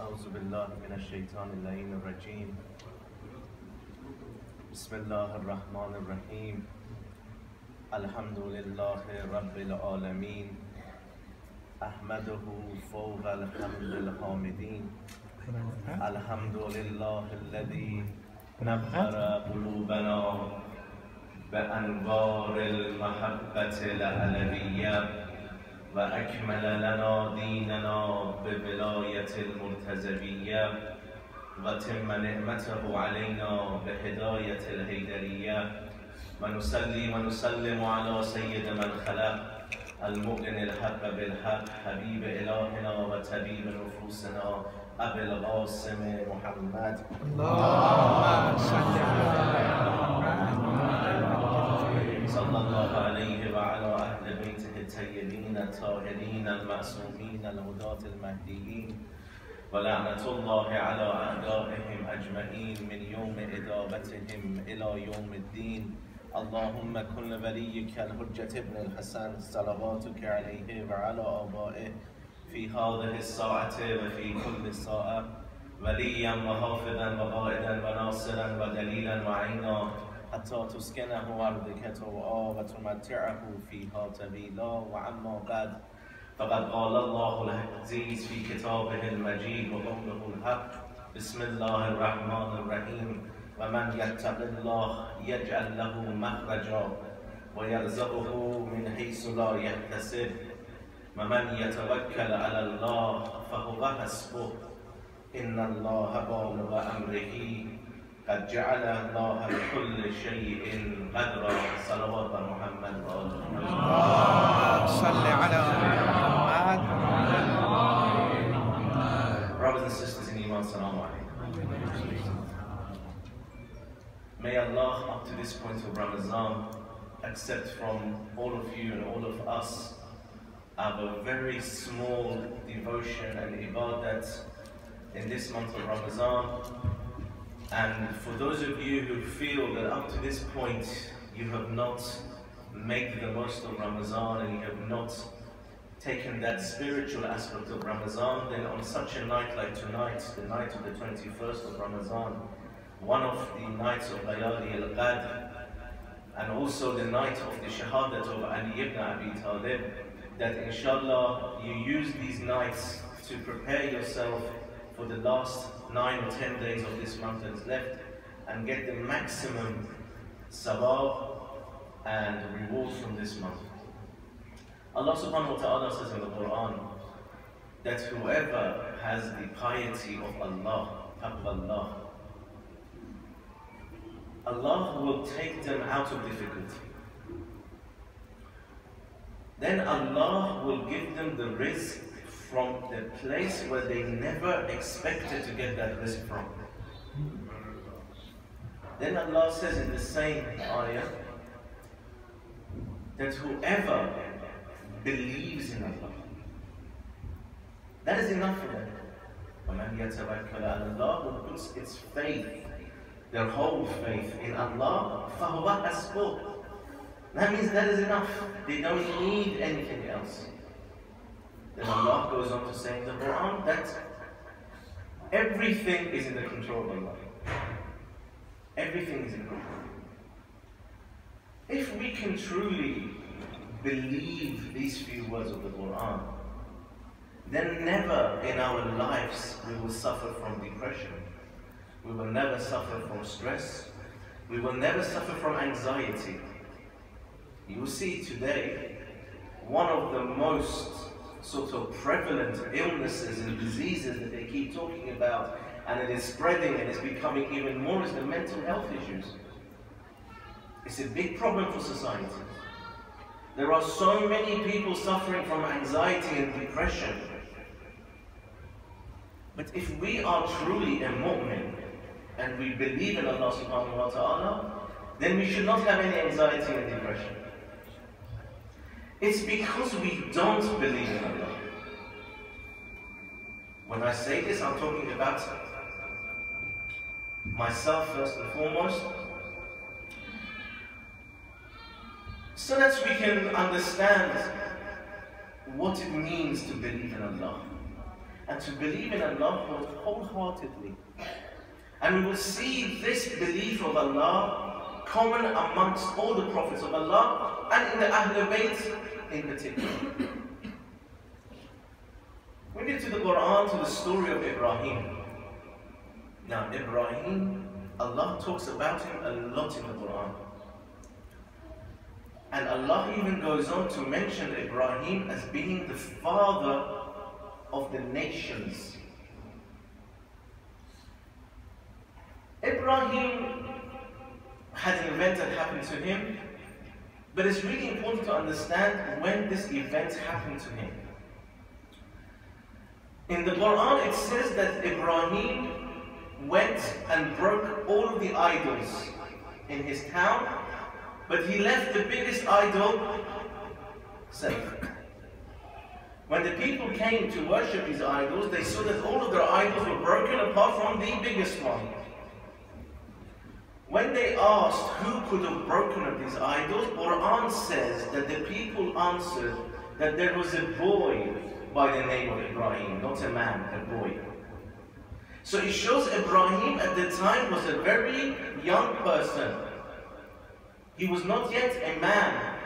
أعوذ بالله من الشيطان اللعين الرجيم. بسم الله الرحمن الرحيم. الحمد لله رب العالمين. أحمده فوق الحمد الحامدين. الحمد لله الذي نبهر قلوبنا بأنوار المحبة العلوية وأكمل لنا ديننا بولاية المرتزبية وتم نعمته علينا بهداية الهيدرية ونصلي ونسلم على سيد من خلق المؤمن الحق بالحق حبيب إلهنا وطبيب نفوسنا أبي القاسم محمد. اللهم صل صلى الله عليه وعلى أهل بيته الطيبين الطاهرين المعصومين الهداة المهديين ولعنة الله على أعدائهم أجمعين من يوم إدابتهم إلى يوم الدين. اللهم كن لوليك الحجة ابن الحسن صلواتك عليه وعلى آبائه في هذه الساعة وفي كل ساعة وليا وحافظا وقائدا وناصرا ودليلا وعينا حتى تسكنه أرضك طوعا وتمتعه فيها طويلا. وعما بعد، فقد قال الله العزيز في كتابه المجيد وقوله الحق: بسم الله الرحمن الرحيم. ومن يتق الله يجعل له مخرجا ويرزقه من حيث لا يحتسب ومن يتوكل على الله فهو حسبه إن الله بالغ أمره قد جعل الله لكل شيء قدرا. صلوات محمد وآل محمد. صل على محمد. Brothers and sisters in Iman, Salaam alaikum. May Allah, up to this point of Ramazan, accept from all of you and all of us our very small devotion and ibadat in this month of Ramazan. And for those of you who feel that up to this point you have not made the most of Ramazan and you have not taken that spiritual aspect of Ramazan, then on such a night like tonight, the night of the 21st of Ramazan, one of the nights of Layali al-Qadr, and also the night of the Shahadat of Ali ibn Abi Talib, that inshallah you use these nights to prepare yourself for the last 9 or 10 days of this month that is left and get the maximum sawab and reward from this month. Allah subhanahu wa ta'ala says in the Quran that whoever has the piety of Allah, taqwa Allah will take them out of difficulty. Then Allah will give them the rizq from the place where they never expected to get that rizq from. Then Allah says in the same ayah that whoever believes in Allah, that is enough for them. وَمَنْ يَتَوَكَّلَ عَلَى اللَّهِ, who puts its faith, their whole faith in Allah, فَهُوَ حَسْبُهُ. That means that is enough. They don't need anything else. Then Allah goes on to say in the Quran that everything is in the control of Allah. Everything is in control. If we can truly believe these few words of the Quran, then never in our lives we will suffer from depression. We will never suffer from stress. We will never suffer from anxiety. You will see today, one of the most sort of prevalent illnesses and diseases that they keep talking about, and it is spreading and it's becoming even more, is the mental health issues. It's a big problem for society. There are so many people suffering from anxiety and depression. But if we are truly a mu'min and we believe in Allah subhanahu wa ta'ala, then we should not have any anxiety and depression. It's because we don't believe in Allah. When I say this, I'm talking about myself first and foremost, so that we can understand what it means to believe in Allah. and to believe in Allah wholeheartedly. And we will see this belief of Allah common amongst all the prophets of Allah and in the Ahlul Bayt in particular. We get to the Quran, to the story of Ibrahim. Now Ibrahim, Allah talks about him a lot in the Quran. And Allah even goes on to mention Ibrahim as being the father of the nations. Ibrahim had an event that happened to him, but it's really important to understand when this event happened to him. In the Quran it says that Ibrahim went and broke all of the idols in his town, but he left the biggest idol safe. When the people came to worship these idols, they saw that all of their idols were broken apart from the biggest one. When they asked who could have broken up these idols, Quran says that the people answered that there was a boy by the name of Ibrahim, not a man, a boy. So it shows Ibrahim at the time was a very young person. He was not yet a man.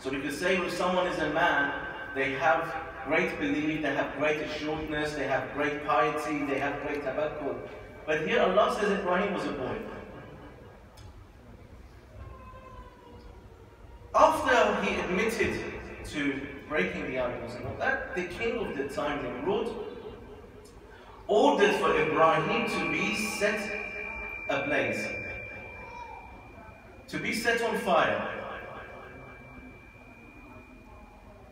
So we could say if someone is a man, they have great belief, they have great assuredness, they have great piety, they have great tawakkul. But here Allah says Ibrahim was a boy. After he admitted to breaking the idols and all that, the king of the time, Nimrod, ordered for Ibrahim to be set ablaze, to be set on fire.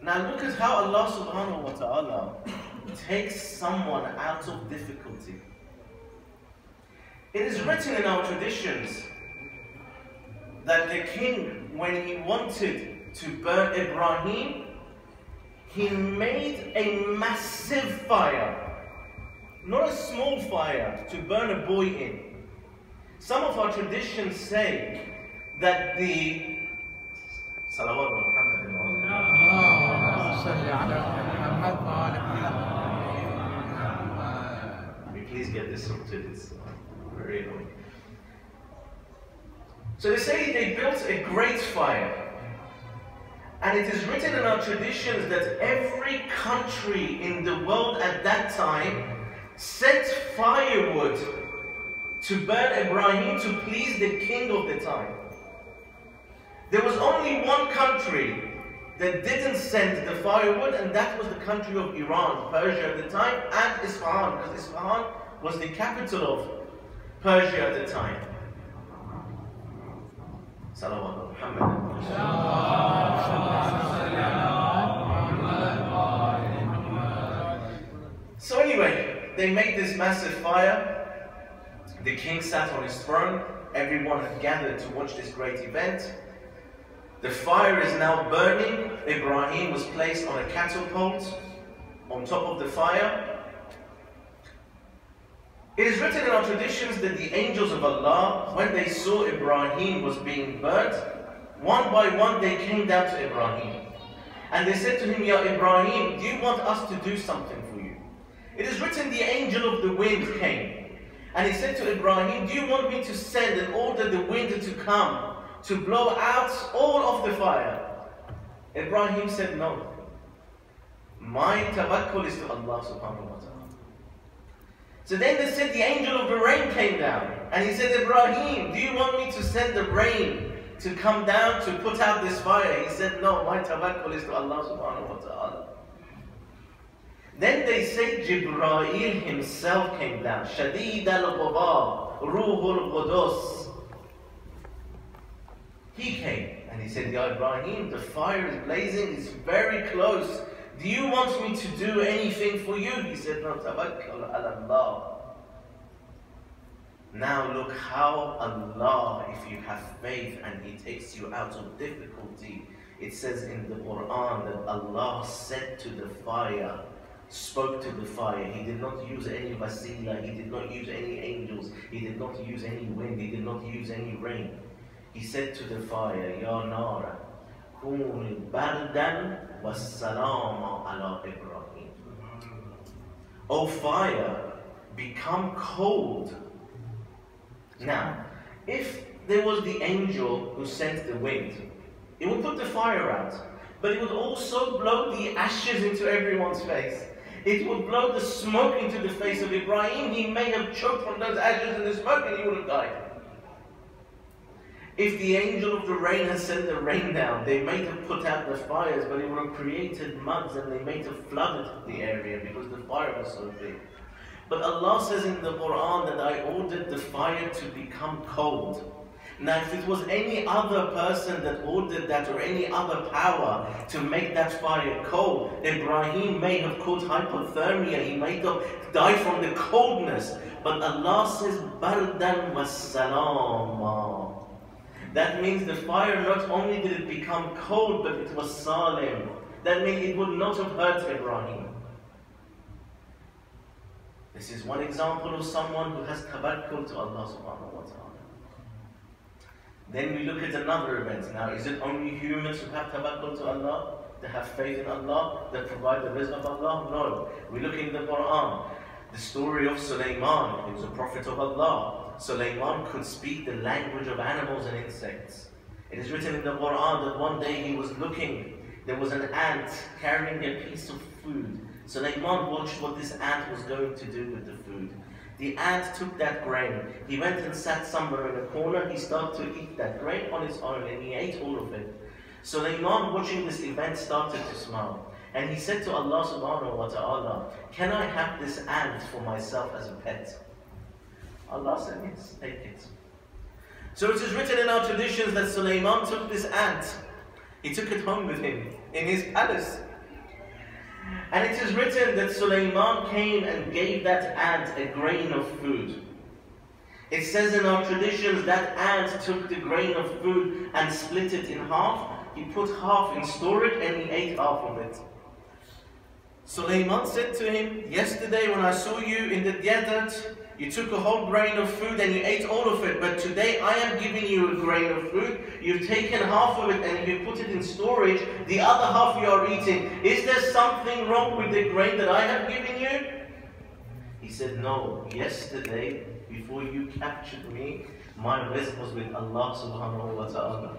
Now look at how Allah subhanahu wa ta'ala takes someone out of difficulty. It is written in our traditions that the king, when he wanted to burn Ibrahim, he made a massive fire. Not a small fire to burn a boy in. Some of our traditions say that the please get this sorted, it's very annoying. So they say they built a great fire. And it is written in our traditions that every country in the world at that time sent firewood to burn Ibrahim to please the king of the time. There was only one country that didn't send the firewood, and that was the country of Iran, Persia at the time, and Isfahan, because Isfahan was the capital of Persia at the time. Salawat Muhammad. So anyway, they made this massive fire. The king sat on his throne. Everyone had gathered to watch this great event. The fire is now burning. Ibrahim was placed on a catapult on top of the fire. It is written in our traditions that the angels of Allah, when they saw Ibrahim was being burnt, one by one they came down to Ibrahim. And they said to him, Ya Ibrahim, do you want us to do something for you? It is written the angel of the wind came. And he said to Ibrahim, do you want me to send and order the wind to come to blow out all of the fire? Ibrahim said, no. My tawakkul is to Allah subhanahu wa ta'ala. So then they said the angel of the rain came down. And he said, Ibrahim, do you want me to send the rain to come down to put out this fire? He said, no, my tawakkul is to Allah subhanahu wa ta'ala. Then they said Jibreel himself came down. Shadid al-Quba, Ruhul Qudus. He came and he said, Ya Ibrahim, the fire is blazing, it's very close. Do you want me to do anything for you? He said, no, tawakkal ala Allah. Now look how Allah, if you have faith and He takes you out of difficulty, it says in the Quran that Allah said to the fire, spoke to the fire. He did not use any wasila, He did not use any angels, He did not use any wind, He did not use any rain. He said to the fire, Ya Nara, Kuni bardan wassalama ala Ibrahim. O fire, become cold. Now, if there was the angel who sent the wind, it would put the fire out, but it would also blow the ashes into everyone's face. It would blow the smoke into the face of Ibrahim. He may have choked from those ashes and the smoke and he would have died. If the angel of the rain had sent the rain down, they might have put out the fires, but it would have created muds and they might have flooded the area because the fire was so big. But Allah says in the Quran that I ordered the fire to become cold. Now if it was any other person that ordered that or any other power to make that fire cold, Ibrahim may have caught hypothermia, he may have died from the coldness. But Allah says, Bardan was salama. That means the fire, not only did it become cold, but it was salim. That means it would not have hurt Ibrahim. This is one example of someone who has tawakkul to Allah subhanahu wa ta'ala. Then we look at another event. Now, is it only humans who have tawakkul to Allah, that have faith in Allah, that provide the rizq of Allah? No. We look in the Quran. The story of Sulaiman, he was a prophet of Allah. Sulaiman could speak the language of animals and insects. It is written in the Quran that one day he was looking, there was an ant carrying a piece of food. Sulaiman watched what this ant was going to do with the food. The ant took that grain, he went and sat somewhere in a corner, he started to eat that grain on his own and he ate all of it. Sulaiman, watching this event, started to smile. And he said to Allah subhanahu wa ta'ala, can I have this ant for myself as a pet? Allah said, yes, take it. So it is written in our traditions that Sulaiman took this ant. He took it home with him in his palace. And it is written that Sulaiman came and gave that ant a grain of food. It says in our traditions that ant took the grain of food and split it in half. He put half in storage and he ate half of it. Sulaiman said to him, yesterday when I saw you in the desert, you took a whole grain of food and you ate all of it. But today I am giving you a grain of food. You've taken half of it and you put it in storage. The other half you are eating. Is there something wrong with the grain that I have given you? He said, no. Yesterday, before you captured me, my rizq was with Allah subhanahu wa ta'ala.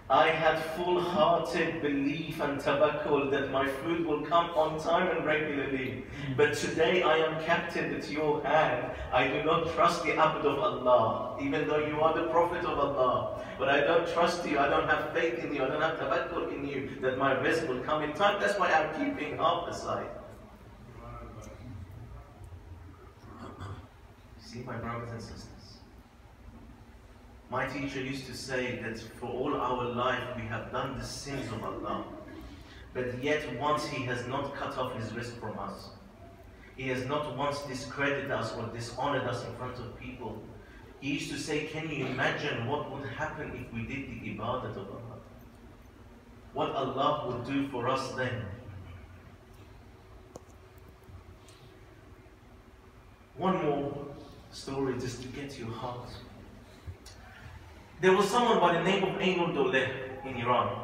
I had full-hearted belief and tawakkul that my food will come on time and regularly. But today I am captive at your hand. I do not trust the abd of Allah, even though you are the Prophet of Allah. But I don't trust you, I don't have faith in you, I don't have tawakkul in you, that my rizq will come in time. That's why I'm keeping half aside. See, my brothers and sisters, my teacher used to say that for all our life we have done the sins of Allah, but yet once He has not cut off His rizq from us. He has not once discredited us or dishonored us in front of people. He used to say, can you imagine what would happen if we did the ibadat of Allah? What Allah would do for us then? One more story just to get your heart. There was someone by the name of Ainul Dawleh in Iran.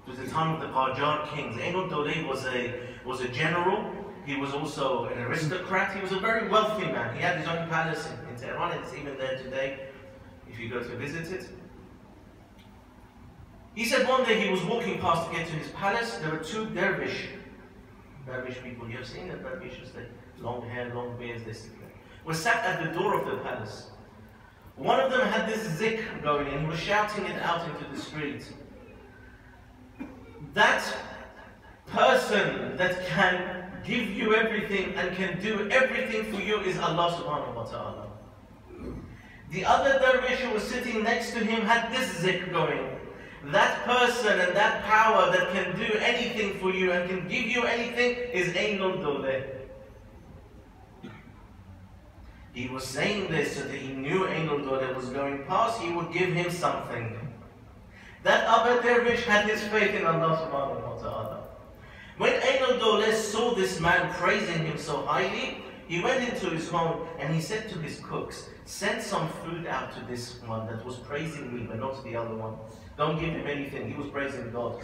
It was the time of the Qajar kings. Ainul Dawleh was a general. He was also an aristocrat. He was a very wealthy man. He had his own palace in Tehran. It's even there today if you go to visit it. He said one day he was walking past to get to his palace. There were two dervish people. You have seen the dervishes, they long hair, long beards, they sit there. Were sat at the door of the palace. One of them had this zikr going and he was shouting it out into the street. That person that can give you everything and can do everything for you is Allah subhanahu wa ta'ala. The other dervish who was sitting next to him had this zikr going. That person and that power that can do anything for you and can give you anything is Ainul Dawleh. He was saying this so that he knew Ainul Dawleh was going past, he would give him something. That other dervish had his faith in Allah subhanahu wa ta'ala. When Ainul Dawleh saw this man praising him so highly, he went into his home and he said to his cooks, send some food out to this one that was praising me but not the other one. Don't give him anything, he was praising God.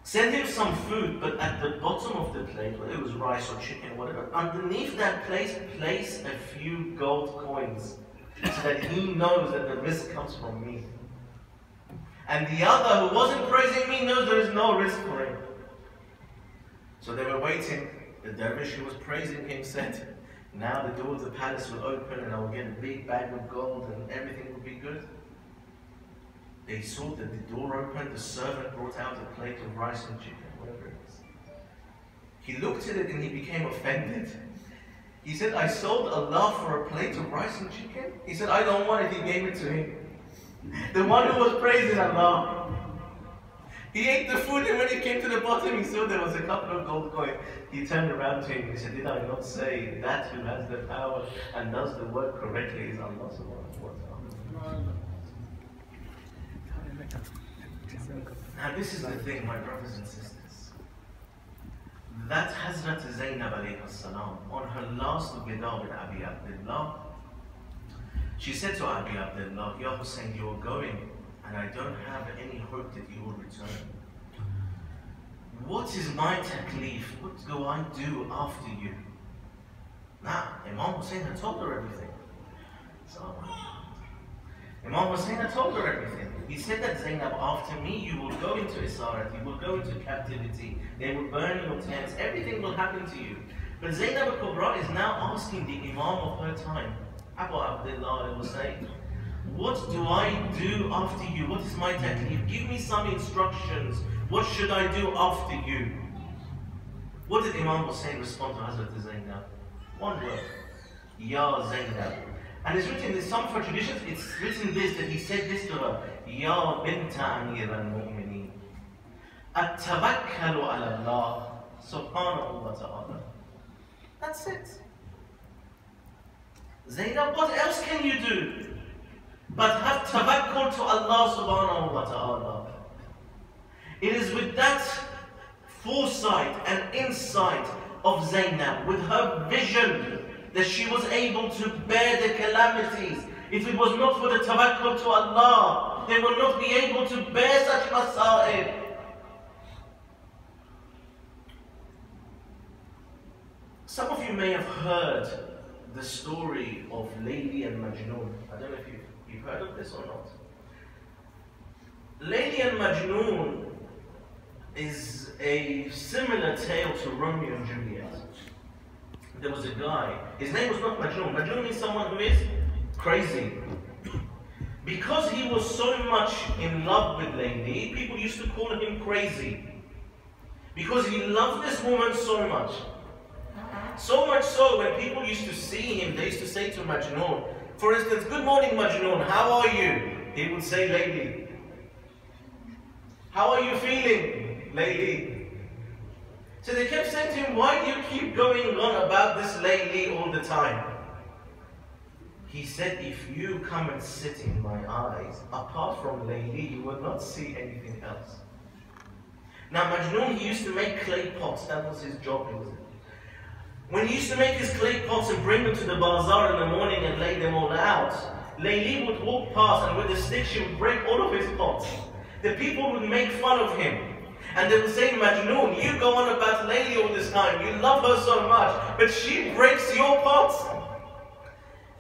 Sent him some food, but at the bottom of the plate, whether it was rice or chicken or whatever, underneath that plate, place a few gold coins so that he knows that the risk comes from me. And the other who wasn't praising me knows there is no risk for him. So they were waiting. The dervish who was praising him said, now the door of the palace will open and I will get a big bag of gold and everything will be good. They saw that the door opened, the servant brought out a plate of rice and chicken, whatever it is. He looked at it and he became offended. He said, I sold Allah for a plate of rice and chicken? He said, I don't want it. He gave it to him. The one who was praising Allah. He ate the food and when he came to the bottom, he saw there was a couple of gold coins. He turned around to him and he said, did I not say that who has the power and does the work correctly is Allah subhanahu wa ta'ala? Now this is the thing, my brothers and sisters. That Hazrat Zainab alayhi salam, on her last wida with Abi Abdullah, she said to Abi Abdullah, Ya Hussein, you are going and I don't have any hope that you will return. What is my taklif? What do I do after you? Now, Imam Hussein had told her everything. So, Imam Hussein had told her everything. He said that Zainab, after me, you will go into Isarat, you will go into captivity, they will burn your tents, everything will happen to you. But Zainab al-Kubra is now asking the Imam of her time, Abu Abdullah will say, what do I do after you? What is my taklif? Give me some instructions. What should I do after you? What did Imam Hussein respond to Hazrat Zainab? One word. Ya Zainab. And it's written in some traditions, it's written this, that he said this to her. Ya binta Amir al-Mu'mineen. At-tawakkalu ala Allah subhanahu wa ta'ala. That's it. Zainab, what else can you do? But have tawakkul to Allah subhanahu wa ta'ala. It is with that foresight and insight of Zainab, with her vision, that she was able to bear the calamities. If it was not for the tawakkul to Allah, they would not be able to bear such masa'ib. Some of you may have heard the story of Layli and Majnun. I don't know if you've heard of this or not. Layli and Majnun is a similar tale to Romeo and Juliet. There was a guy, his name was not Majnun. Majnun means someone who is crazy. Because he was so much in love with Layli, people used to call him crazy. Because he loved this woman so much. So much so, when people used to see him, they used to say to Majnun, for instance, good morning Majnun, how are you? He would say, Layli. How are you feeling, Layli? So they kept saying to him, why do you keep going on about this Layli all the time? He said, if you come and sit in my eyes, apart from Layli, you will not see anything else. Now Majnun, he used to make clay pots, that was his job. When he used to make his clay pots and bring them to the bazaar in the morning and lay them all out, Layli would walk past and with a stick she would break all of his pots. The people would make fun of him. And they would say, Majnun, you go on about Layli all this time, you love her so much, but she breaks your pots.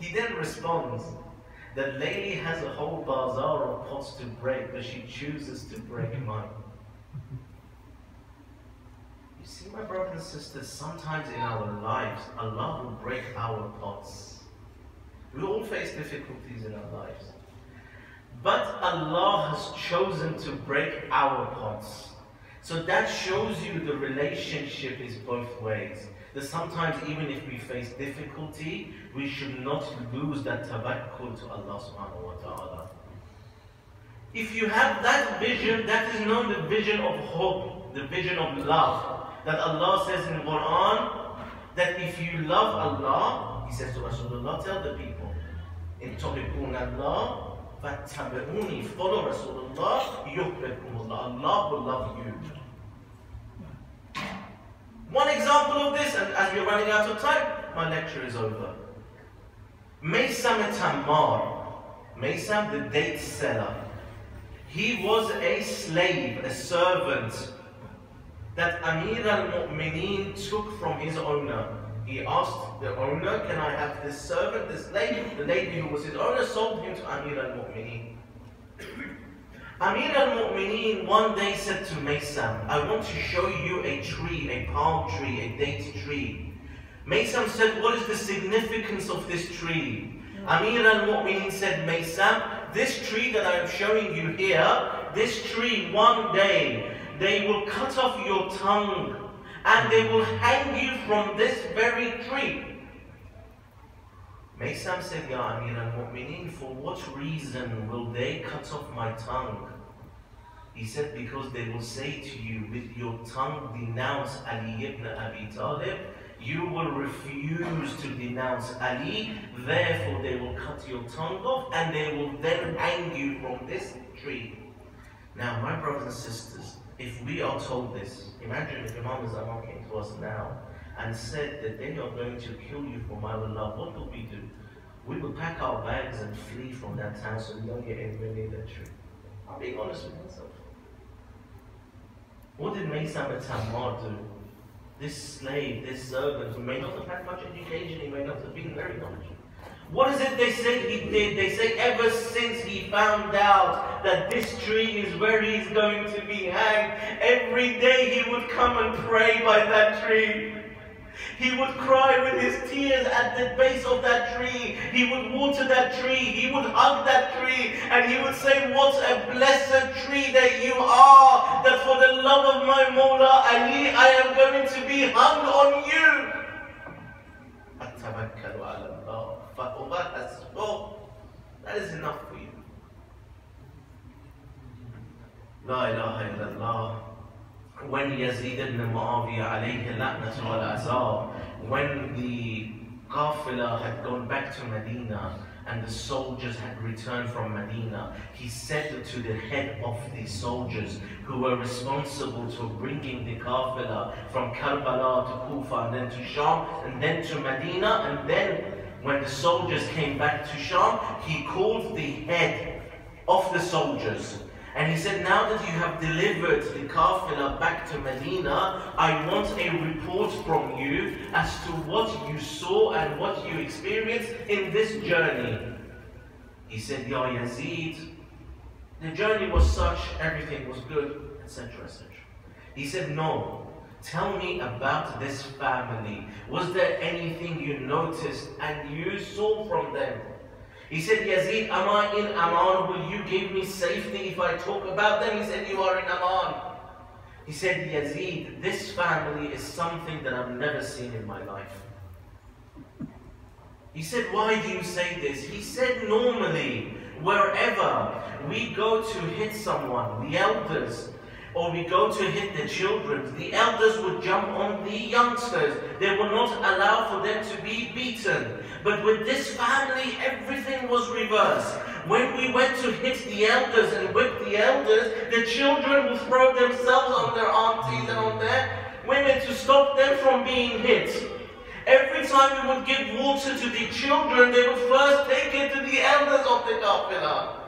He then responds that Layli has a whole bazaar of pots to break, but she chooses to break mine. You see, my brothers and sisters, sometimes in our lives, Allah will break our pots. We all face difficulties in our lives. But Allah has chosen to break our pots. So that shows you the relationship is both ways. That sometimes even if we face difficulty, we should not lose that tawakkul to Allah subhanahu wa ta'ala. If you have that vision, that is known the vision of hope, the vision of love. That Allah says in the Quran, that if you love Allah, He says to Rasulullah, tell the people, in tuhibbuna Allah, fattabi'uni, follow Rasulullah, yuhibbukumullah, Allah will love you. One example of this, and as we're running out of time, my lecture is over. Maysam Tammar, Maysam the date seller, he was a slave, a servant that Amir al-Mu'mineen took from his owner. He asked the owner, can I have this servant, this lady? The lady who was his owner sold him to Amir al-Mu'mineen. Amir al-Mu'mineen one day said to Maysam, I want to show you a tree, a palm tree, a date tree. Maysam said, what is the significance of this tree? Amir al-Mu'mineen said, Maysam, this tree that I am showing you here, this tree one day, they will cut off your tongue and they will hang you from this very tree. Maysam said, Ya Amir al-Mu'mineen, for what reason will they cut off my tongue? He said, because they will say to you, with your tongue denounce Ali ibn Abi Talib, you will refuse to denounce Ali, therefore they will cut your tongue off and they will then hang you from this tree. Now, my brothers and sisters, if we are told this, imagine if Imam Zaman came to us now and said that they are going to kill you for my love, what would we do? We would pack our bags and flee from that town so we don't get anywhere near that tree. I'm being honest with myself. What did Maysam al-Tammar do? This slave, this servant, who may not have had much education, he may not have been very knowledgeable. What is it they say he did? They say ever since he found out that this tree is where he's going to be hanged, every day he would come and pray by that tree. He would cry with his tears at the base of that tree. He would water that tree. He would hug that tree. And he would say, what a blessed tree that you are. That for the love of my Mawla Ali, I am going to be hung on you. That is enough for you. La ilaha illallah. When Yazid ibn Muawiyah alayhi la'natu wal azab, when the Qafilah had gone back to Medina and the soldiers had returned from Medina, he said to the head of the soldiers who were responsible for bringing the Qafilah from Karbala to Kufa and then to Sham and then to Medina, and then when the soldiers came back to Sham, he called the head of the soldiers. And he said, now that you have delivered the Qafilah back to Medina, I want a report from you as to what you saw and what you experienced in this journey. He said, Ya Yazid, the journey was such, everything was good, etc., etc. He said, no, tell me about this family. Was there anything you noticed and you saw from them? He said, Yazid, am I in Aman? Will you give me safety if I talk about them? He said, you are in Aman. He said, Yazid, this family is something that I've never seen in my life. He said, why do you say this? He said, normally, wherever we go to hit someone, the elders, or we go to hit the children, the elders would jump on the youngsters. They would not allow for them to be beaten. But with this family, everything was reversed. When we went to hit the elders and whip the elders, the children would throw themselves on their aunties and on their women to stop them from being hit. Every time we would give water to the children, they would first take it to the elders of the Qafilah.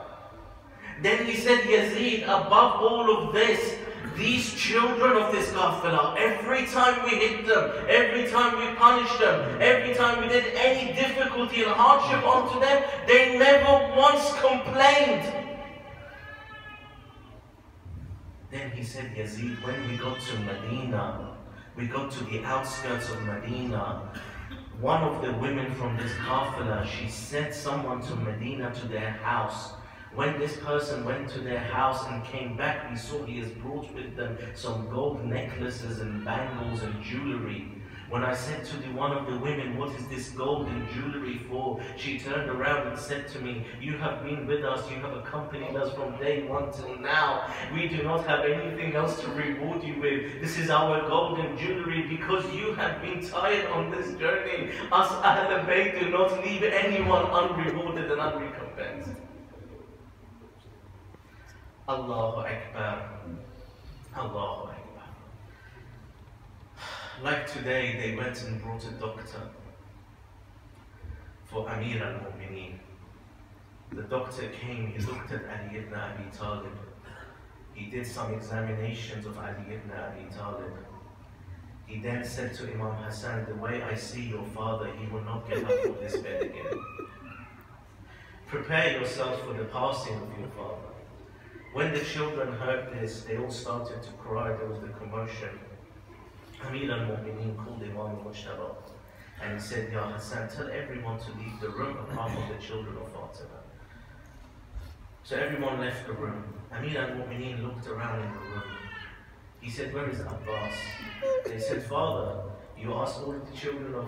Then he said, Yazid, above all of this, these children of this Qafilah, every time we hit them, every time we punished them, every time we did any difficulty and hardship onto them, they never once complained. Then he said, Yazid, when we got to Medina, we got to the outskirts of Medina, one of the women from this Qafilah, she sent someone to Medina to their house. When this person went to their house and came back, we saw he has brought with them some gold necklaces and bangles and jewelry. When I said to one of the women, what is this gold and jewelry for? She turned around and said to me, you have been with us, you have accompanied us from day one till now. We do not have anything else to reward you with. This is our gold and jewelry because you have been tired on this journey. Us Ahl Bayt do not leave anyone unrewarded and unrecompensed. Allahu Akbar. Allahu Akbar. Like today, they went and brought a doctor for Amir al-Mu'mineen. The doctor came, he looked at Ali ibn Abi Talib. he did some examinations of Ali ibn Abi Talib. He then said to Imam Hassan, the way I see your father, he will not get up from this bed again. Prepare yourself for the passing of your father. When the children heard this, they all started to cry. There was the commotion. Amir al-Mu'mineen called Imam al-Mujtaba and he said, Ya Hassan, tell everyone to leave the room apart from the children of Fatima. So everyone left the room. Amir al-Mu'mineen looked around in the room. He said, where is Abbas? They said, Father, you asked all of the children of,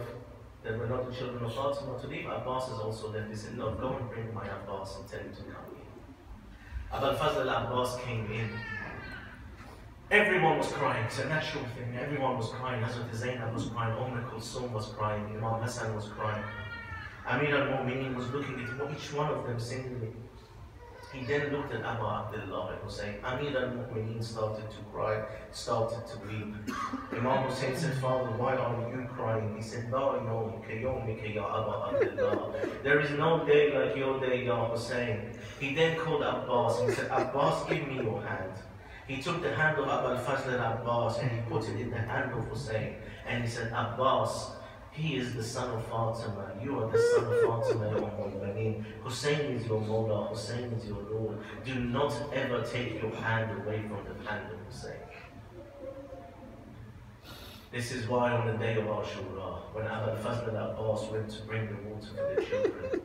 that were not the children of Fatima to leave. Abbas has also left. They said, no, go and bring my Abbas and tell him to come in. Abu al-Fazl al-Abbas came in. Everyone was crying. It's a natural thing. Everyone was crying. Hazrat Zainab was crying. Kulsum was crying. Imam Hassan was crying. Amir al-Mu'mineen was looking at each one of them singly. He then looked at Abu Abdullah and Hussein. Amir al-Mu'mineen started to cry, started to weep. Imam Hussein said, Father, why are you crying? He said, La yawmika yawmika ya Abu Abdullah. There is no day like your day, Ya Hussein. He then called Abbas and said, Abbas, give me your hand. He took the hand of Abu al-Fazl al-Abbas and he put it in the hand of Hussein. And he said, Abbas, he is the son of Fatima. You are the son of Fatima, Ya Umm. Hussein is your Mawla. Hussein is your Lord. Do not ever take your hand away from the hand of Hussein. This is why on the day of Ashura, when Abu al-Fazl al-Abbas went to bring the water for the children,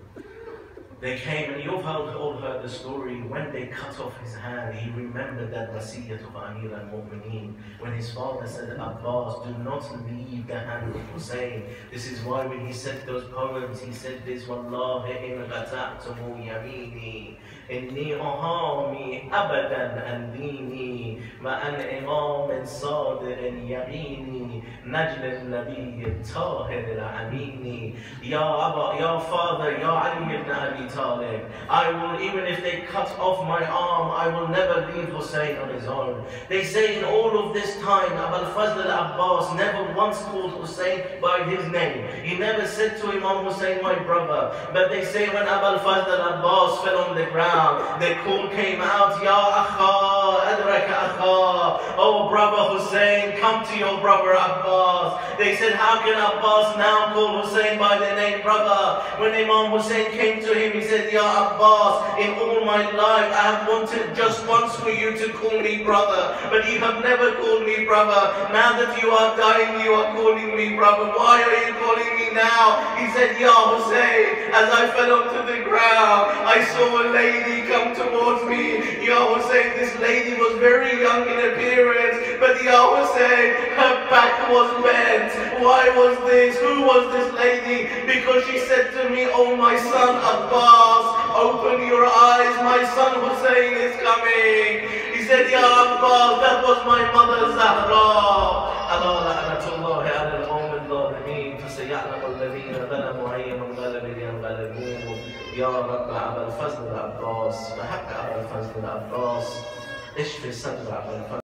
they came, and you've all heard the story. When they cut off his hand, he remembered that wasiyat of Amir al-Mu'mineen. When his father said, Abbas, do not leave the hand of Hussein. This is why when he said those poems, he said this, Wallahi in qata'tumu yamini, inni uhami abadan an dini, ma'an imam sadirin yamini, najl al-nabiy tahir al-amini. Ya father, Ya Ali ibn Abi Talib, I will, even if they cut off my arm, I will never leave Hussein on his own. They say in all of this time, Abu al-Fazl al-Abbas never once called Hussein by his name. He never said to Imam Hussein, my brother. But they say when Abu al-Fazl al-Abbas fell on the ground, the call came out, Ya Akha, Adraka Akha. Oh brother Hussein, come to your brother Abbas. They said, how can Abbas now call Hussein by the name brother? When Imam Hussein came to him, he said, Ya Abbas, in all my life I have wanted just once for you to call me brother, but you have never called me brother. Now that you are dying, you are calling me brother. Why are you calling me now? He said, Ya Hussein, as I fell onto the ground, I saw a lady come towards me. Ya Hussein, this lady was very young in appearance, but Ya Hussein, her back was bent. Why was this? Who was this lady? Because she said to me, oh my son Abbas, open your eyes, my son Hussein is coming. He said, Ya Abbas, that was my mother Zahra. Allah la'natullahi ala al-qawm al-zalimin, fasaya'lamu alladhina zalamu ayya munqalabin yanqalibun. Ya Rabb, Abu al-Fazl al-Abbas, wa haqqa Abu al-Fazl al-Abbas, ishfi sadra Abu al-Fazl.